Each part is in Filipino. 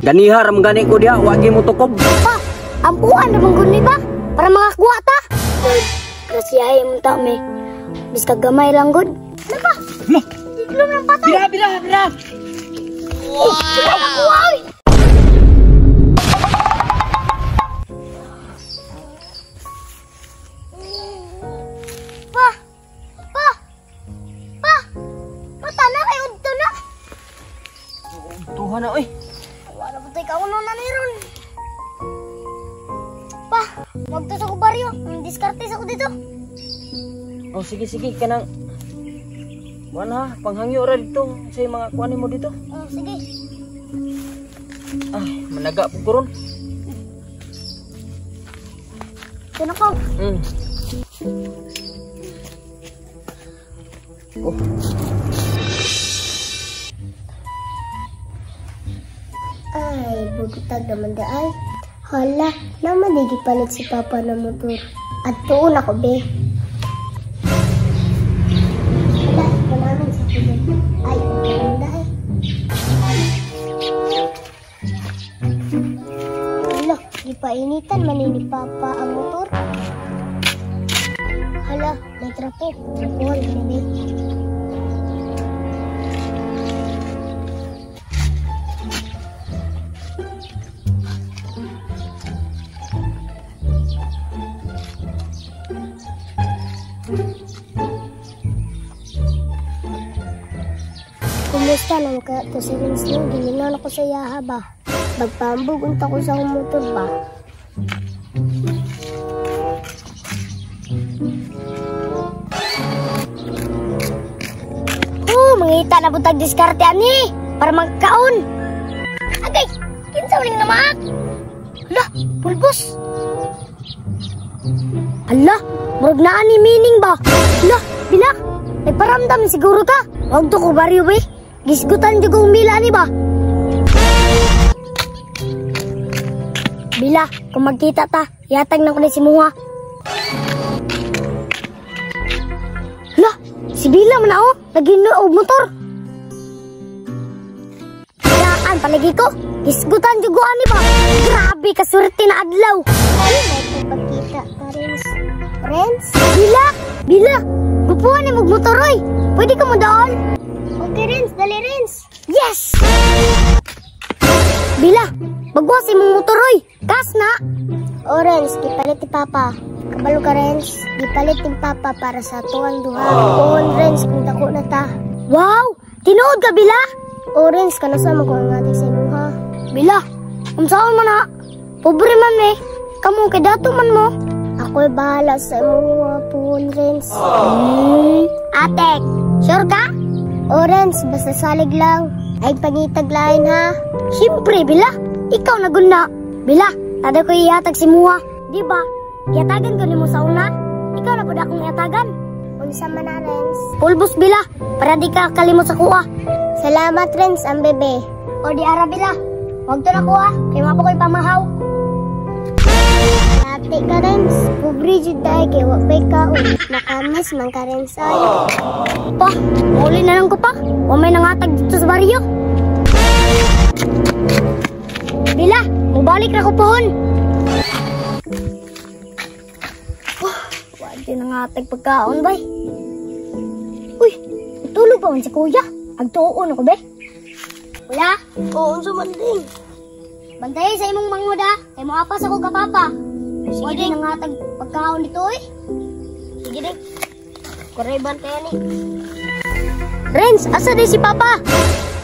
Ganiha ram gani ko diha, wagi mo tukob. Pa, ampuan naman guni ba? Para makakuha ta. Lord, grasyahe mo ta me. Bis kagamay lang gud. Ano ba? Lah, Iglom ng patay. bila. Wow! Mata na kayo udto na. Tuhan na oy. Wala ba tayo kauno na niron? Pa, magto sa kubaryo. Diskarte sa ko dito. Oh sige kanang wala, panghangyo ra dito sa mga kuan mo dito. Oh, sige. Ay, managa po ko ron. Sino ko? Oh. Ay, bugtag naman da ay. Hala, naman di palit si Papa ng motor. At tuon ako, be. Hala, malaman sa kulit. Ay, naman da ay. Hala, di painitan man ni Papa ang motor. Hala, may trapo. Trapuhan, be. Kumusta naman kaya ito si Vince mo? Gilingan ako sa yaha ba? Magpambog unta ko sa motor ba? Mangita na butag diskarte ani para magkaon. Agay, kinsa uling namaak? Hala, pulbos. Hala, murag na ani meaning ba? Hala, bilak. May paramdam siguro ka. Huwag to ko baryo be. Gisgutan di ko umila ni ba? Bila, kung magkita ta, yatag na ko na si Muha. Hala, si Bila man ako. Nag-inuog motor. Kayaan palagi ko. Gisgutan di ko ani ba? Grabe, kasurti na adlaw. Ay, may pagkita ka, Renz. Renz? Bila, gupuan ni motor oy. Pwede ka mo doon? Okay, Renz. Dali, Renz. Yes! Bila, bagwasin mong motor, oy. Kas na. O, Renz, gipalit ni Papa. Kabalo ka, Renz. Gipalit ni Papa para sa tuwang duha. O, Renz, kung dako na ta. Wow! Tinuod ka, Bila? O, Renz, kanasa mag-uangati sa inyo, ha? Bila, kung saan mo na? Pobre man eh. Kamu, kay dato man mo. Ako'y bahala sa mga puhon, Renz. Atek, sure ka? O, Renz, basta salig lang. Ay pangitag lain, ha? Siyempre, Bila. Ikaw na guna. Bila, tada ko ihatag si Muha. Di ba? Iatagan ko ni mo sa una. Ikaw na guna akong iatagan. Unsa man na, Renz? Pulbos, Bila. Para di ka kalimot sa kuha. Salamat, Renz, ang bebe. O, di ara, Bila. Huwag to na kuha. Kaya mapo ko'y pamahaw. Ate ka, Renz. Pobre jud dahil kay wapay ka. Nakamis man ka, Renz. Pa, muli na lang ko pa. O may nangatag dito sa baryo. Bila, mubalik na ko pohon. Wala din nangatag pagkaon, bay. Uy, tulog pa man si Kuya. Agtuon ako, be. Kuya? Oo, unsa man din. Bantay sa imong mangoda. Kay mo apas ako ka, Papa. Sige din nangatag pagkaon dito, eh. Sige din. Koreban kaya ni. Renz, asa din si Papa?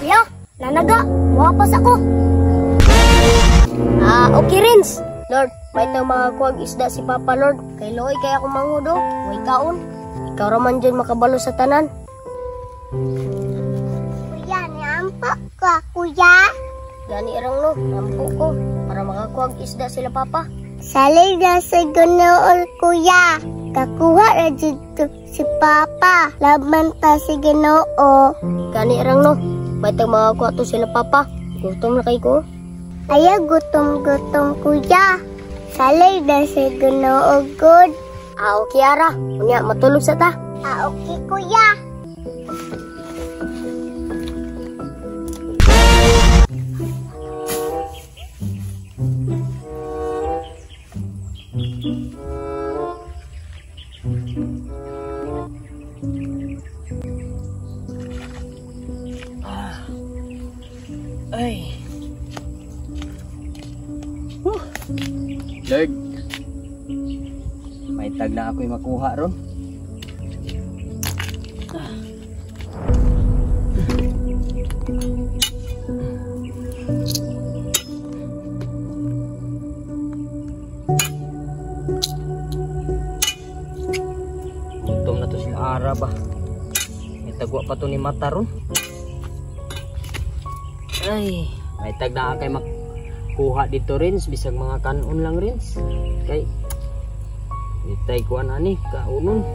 Kuya, nanaga. Muapas ako. Okay, Renz. Lord, may ito mga kuwag isda si Papa, Lord. Kay Loy, kaya akong manghudo. Huwag kaon. Ikaw raman dyan makabalo sa tanan. Kuya, niampo ko, Kuya. Gani irang no, niampo ko. Para makakuwag isda sila, Papa. Salig na sa Ginoon, Kuya. Kakuha na dito si Papa. Laban ta si Ginoo. Gani irang no. Baitang makakuha to sila, Papa. Gutom na kayo ko. Ayaw, gutom-gutom, Kuya. Salig na si Ginoo, good. Okay, Ara. Unya, matulog sa ta. Okay, Kuya. Lord, may tag na ako'y makuha ron. Gutom na to sila Arab ah. May tagwa pa to ni mata ron. Ay, may tag na kay makuha dito Rins, bisag mga kanon lang Rins. Kay itay kuan ani kaunon.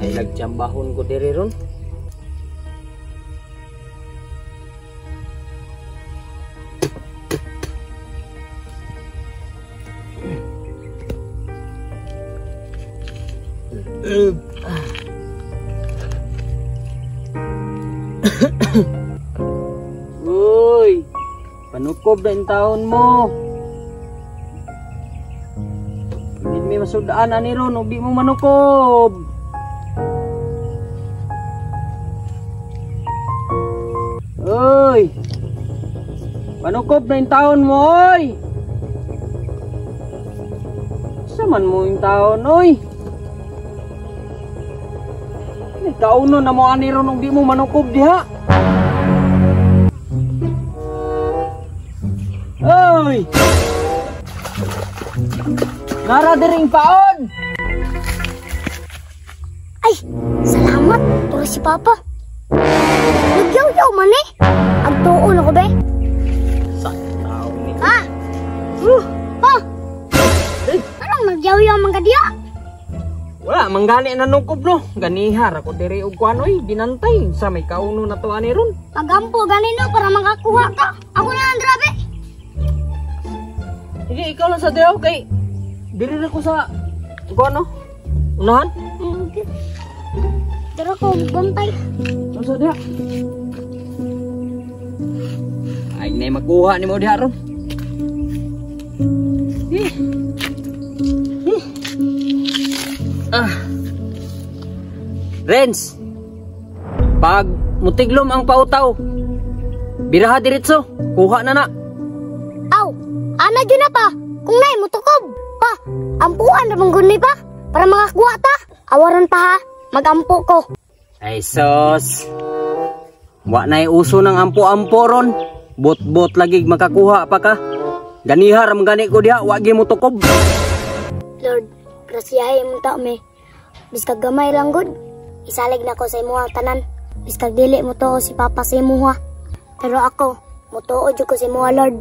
Ay nagtsambahon ko diri ron. Uy, panukob na yung taon mo. Hindi may masudaan ani ron, ubi mo manukob. Uy, panukob na yung taon mo, oy. Saman mo yung taon, oy. Kauno na mo ani ron, ubi mo manukob diha. Oy! Nara diring paon! Ay, salamat. Turo si Papa. Nagyaw-yaw man eh. Agtuon ako be. Saan tao ni? Ha? Ha? Anong nagyaw-yaw man ka diya? Wala, manggani na nukob no. Ganihar ako diri og kuanoy, binantay. Sa may kauno na to ani ron. Pagampo ganino para makakuha ka. Ako na ang drabe. Sige, ikaw lang sa diyaw kay diri na ko sa kuano. Unahan? Tara ko bantay. Sa diya. Ay, nay makuha ni mo diha ron. Renz, pag mutiglom ang pautaw, biraha diretso, kuha na na. Aw, ana dyan na pa. Kung nay mutukob. Pa, ampuan na mangguni pa. Para makakuha ta. Awaron pa ha, magampo ko. Ay sos, wa na'y uso ng ampo-ampo ron. Bot-bot lagi makakuha pa ka. Ganihar ang gani ko diha, wagi mo tukob. Lord, grasyahe mo ta me. Biskag gamay lang good. Isalig na ko sa imuha tanan. Biskag dili mo to si Papa sa imuha. Pero ako, mutuo jud ko sa imuha Lord.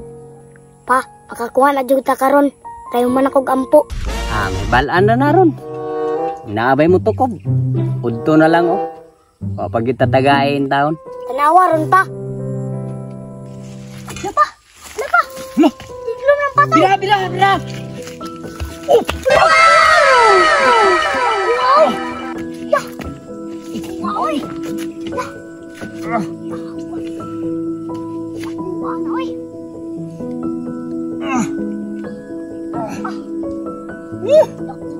Pa, makakuha na jud ta karon. Kayo man akong ampo. Ah, may balaan na naron. Inaabay mo tukob. Udto na lang oh. Kapag itatagayin taon. Tanawa ron pa. Lapa! Lapa! Lo! Tiglom ng patay! Bila! Bila! Bila! Oh! Wow! Yah! Wow! Yah! Wow! Oy!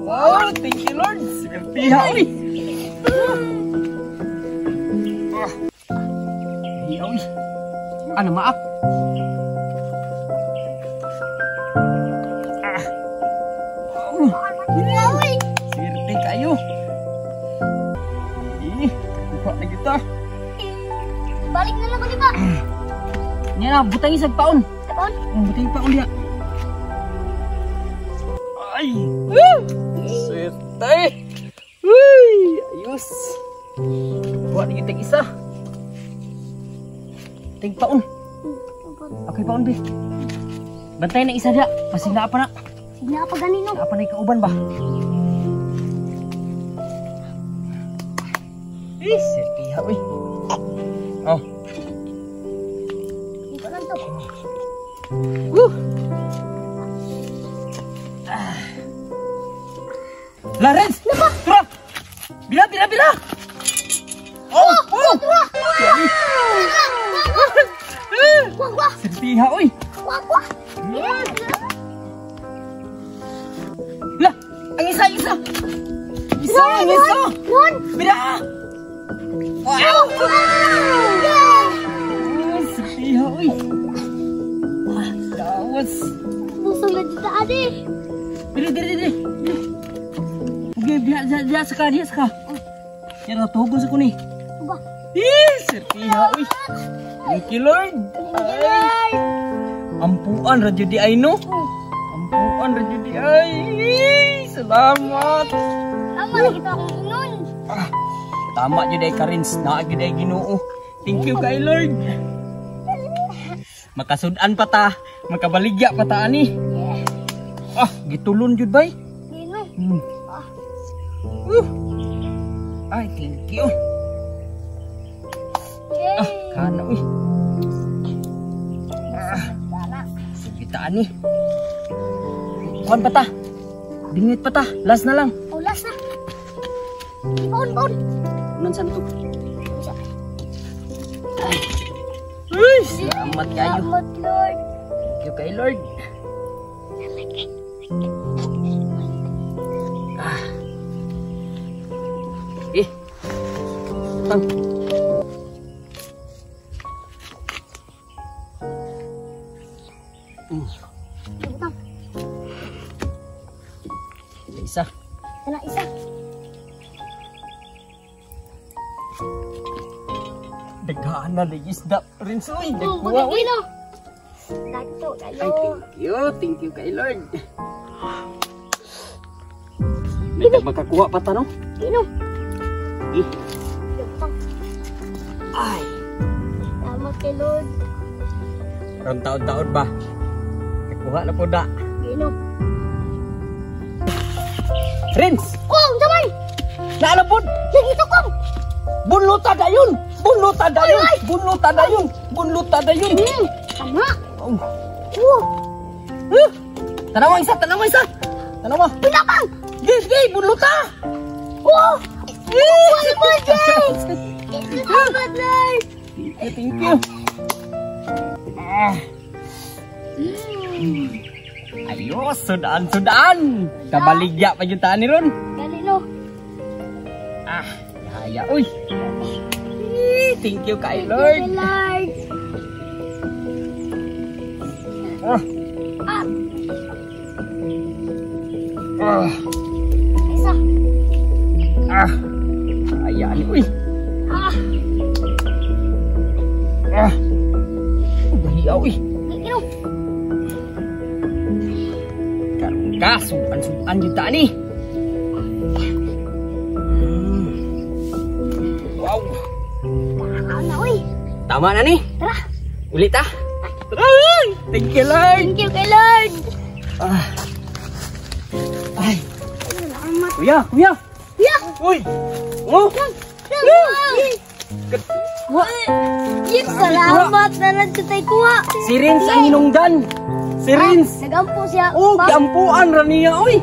Wow! Thank you Lord! Sinertiha oy! Oy! Ano maak? Sirte kayo. Kuha na kita. Balik na lang ko, di ba? Yan na, butang isang paon. Tapon? Butang paon diya. Ay! Sirte! Uy! Ayos! Kuha na kita isa. Ting paon. Okay paon, be. Bantay na isa diya. Pasila pa na. Sige pa ganino. Apa na ikauban ba? Sirtiha, uy. Oh. Ito lang to. Lawrence! Tura! Bila, bila, bila! Oh! Wah! Wah! Sirtiha, uy. Wah! Lah! Ang isa! Isa! Nun! Bila! Wow! Sirtiha, uy. Dawa. ayos. Busog na dito, ade. Dili. Okay, dia saka. Yan na, tuhog sa kuning. Ba? Serpiha, uy. Thank you, Lord. Ay. Ampuan, radyo di ay, no? Ampuan, radyo di ay. Salamat. Tama na kita akong inon. Tama dyan ay Karins. Naagid ay Ginoo. Thank you kay Lord. Makasudan pa ta. Makabaligya pa ta, ani. Gitulon jud bay. Dino. Ay, thank you. Yay. Kana, uy. Dala. Sipitaan ni. Kuhan pa ta. Dingit pa ta. Last na lang. Ulas na. Baon. Unan saan to? Ay, salamat kayo. Salamat, Lord. Thank you kay Lord. Tang. Butang. Isa. Kena isa. Dagaan na di isda. Rinso, uy. Pag Nagkuha, uy. Dino. Dagto Ay, kayo. thank you kay Lord. May makakuha pa ta, no? Dino. Eh. Butang. Ay. Salamat kay Lord. Karong taon-taon ba? Nakuha na po da. Dino. Rins! Kung, zaman! Naalapod! Yang itu kong! Bunluta dayon! Bunluta dayon! Bunluta dayon! Bunluta dayon! Tama! Oh. Wow! Tanawa isa! Tanawa! Pinapang! Gay! Bunluta! Wow! Wow, Jay! Salamat, Lord! Thank you! Ayos! Sudaan! Kabaligya pa yung taan ni Ron! Galino! Yaya! Uy! Thank you kay Lord! Lord! Isa! Yaya ni! Uy! Bahiya! Uy! Gino! Suan yung taan ni! Wow! Na, uy! Tama na ni! Tara! Ulit ah! Thank you Lord! Thank you kay Lord! Ay! Salamat! Kuya! Ya! Uy! Oh! Yip, salamat na nagkatay kuha! Si Rins ang hinungdan! Si Rins! Nagampo siya! Oh! Kiampuan raniya! Uy!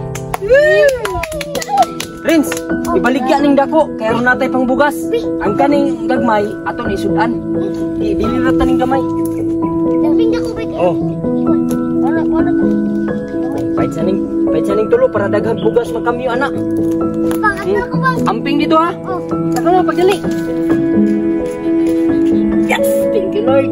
Rins! Ibaligya ning dako! Kaya ron natay pang bugas! Ang kaning gagmay aton isudan! Dili rata ning gamay! Nabing na ko ba kayo? Oh! Ano to? Pahit sa ning tulo para daghang bugas makamyo anak! Pangat na ko bang? Amping dito ha! Oh! Saka na pagdali! Yes! Thank you Lord!